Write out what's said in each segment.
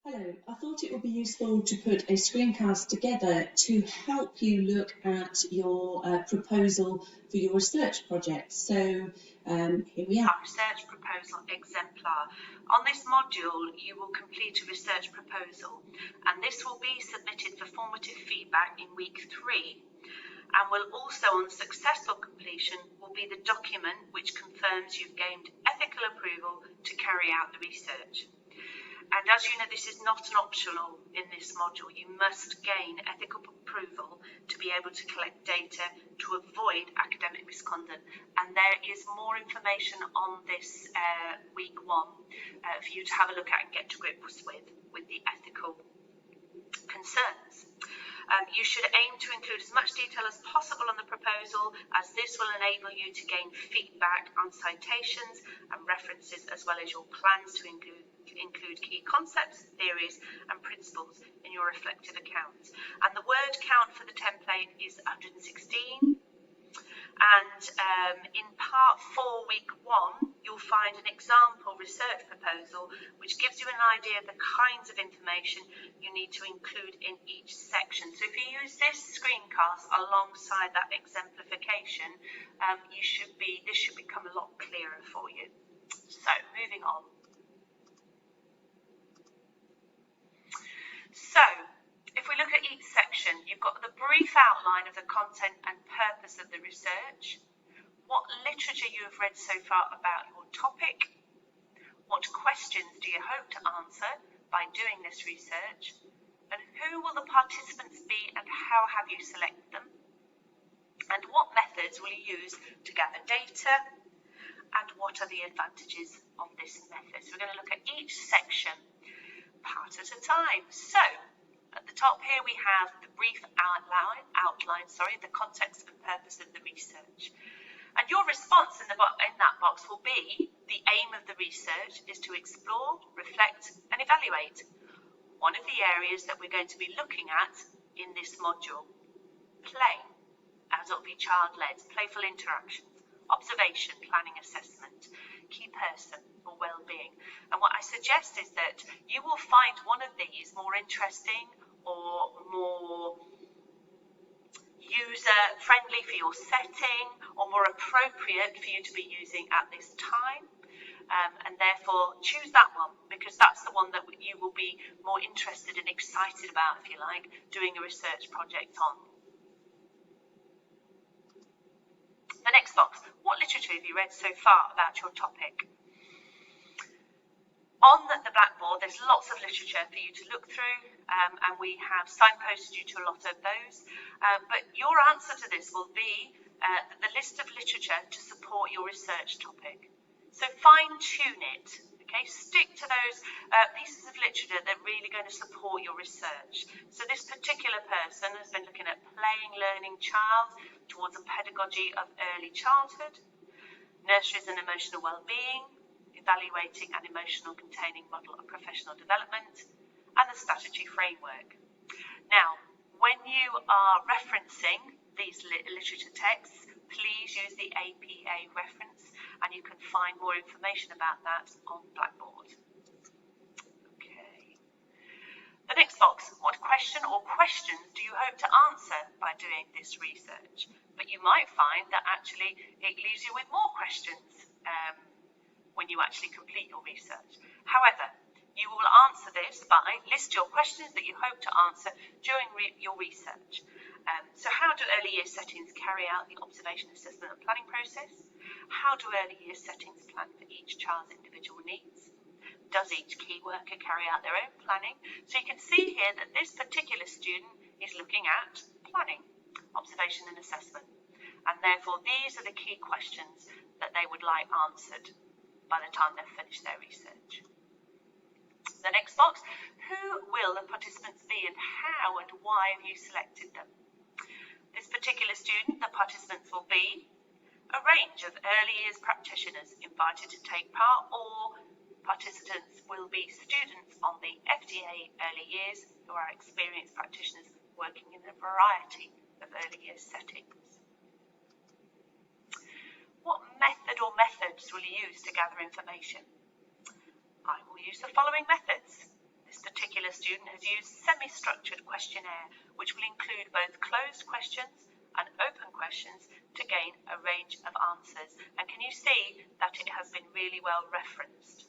Hello, I thought it would be useful to put a screencast together to help you look at your proposal for your research project. So here we are. Our research proposal exemplar. On this module, you will complete a research proposal, and this will be submitted for formative feedback in week 3, and will also, on successful completion, will be the document which confirms you've gained ethical approval to carry out the research. And as you know, this is not an optional in this module. You must gain ethical approval to be able to collect data to avoid academic misconduct. And there is more information on this week 1 for you to have a look at and get to grips with the ethical concerns. You should aim to include as much detail as possible on the proposal, as this will enable you to gain feedback on citations and references, as well as your plans to include key concepts, theories and principles in your reflective account. And the word count for the template is 116. And in part 4, week 1, you'll find an example research proposal which gives you an idea of the kinds of information you need to include in each section. So if you use this screencast alongside that exemplification, this should become a lot clearer for you. So moving on. So, if we look at each section, you've got the brief outline of the content and purpose of the research, what literature you have read so far about your topic, what questions do you hope to answer by doing this research, and who will the participants be and how have you selected them, and what methods will you use to gather data, and what are the advantages of this method. So we're going to look at each section part at a time. So, at the top here we have the brief outline, the context and purpose of the research. And your response in that box will be, the aim of the research is to explore, reflect and evaluate one of the areas that we're going to be looking at in this module. Play, adult-be child-led, playful interactions, observation, planning, assessment, key person or well-being. And what I suggest is that you will find one of these more interesting or more user-friendly for your setting or more appropriate for you to be using at this time. And therefore choose that one, because that's the one that you will be more interested and excited about, if you like, doing a research project on. The next box, what literature have you read so far about your topic? On the blackboard, there's lots of literature for you to look through, and we have signposted you to a lot of those. But your answer to this will be the list of literature to support your research topic. So fine-tune it, okay? Stick to those pieces of literature that are really going to support your research. So this particular person has been looking at playing, learning child towards a pedagogy of early childhood, nurseries and emotional well-being, evaluating an emotional containing model of professional development, and the statutory framework. Now, when you are referencing these literature texts, please use the APA reference, and you can find more information about that on Blackboard. Okay. The next box, what question or questions do you hope to answer by doing this research? But you might find that actually it leaves you with more questions when you actually complete your research. However, you will answer this by list your questions that you hope to answer during your research. So how do early years settings carry out the observation, assessment and planning process? How do early years settings plan for each child's individual needs? Does each key worker carry out their own planning? So you can see here that this particular student is looking at planning, observation and assessment. And therefore these are the key questions that they would like answered by the time they've finished their research. The next box, who will the participants be and how and why have you selected them? This particular student, the participants will be a range of early years practitioners invited to take part, or participants will be students on the FDA early years who are experienced practitioners working in a variety of early years settings. What method or methods will you use to gather information? I will use the following methods. This particular student has used semi-structured questionnaire, which will include both closed questions and open questions to gain a range of answers. And can you see that it has been really well referenced?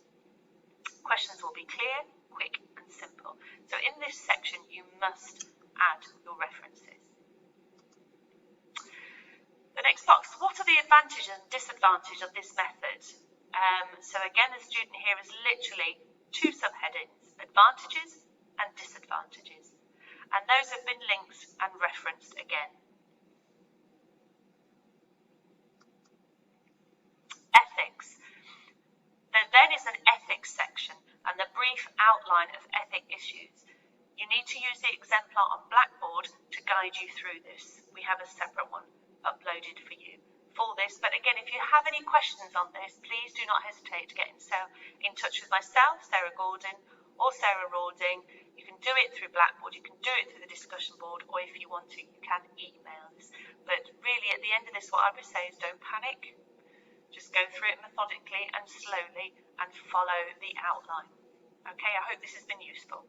Questions will be clear, quick and simple. So in this section you must add your references. The next box, what are the advantages and disadvantages of this method? So again, the student here is literally two subheadings, advantages and disadvantages. And those have been linked and referenced again. Ethics. There then is an ethics section and the brief outline of ethic issues. You need to use the exemplar on Blackboard to guide you through this. We have a separate one uploaded for you for this. But again, if you have any questions on this, please do not hesitate to get in touch with myself, Sarah Gordon, or Sarah Rawding. You can do it through Blackboard, you can do it through the discussion board, or if you want to, you can email us. But really, at the end of this, what I would say is don't panic. Just go through it methodically and slowly and follow the outline. Okay, I hope this has been useful.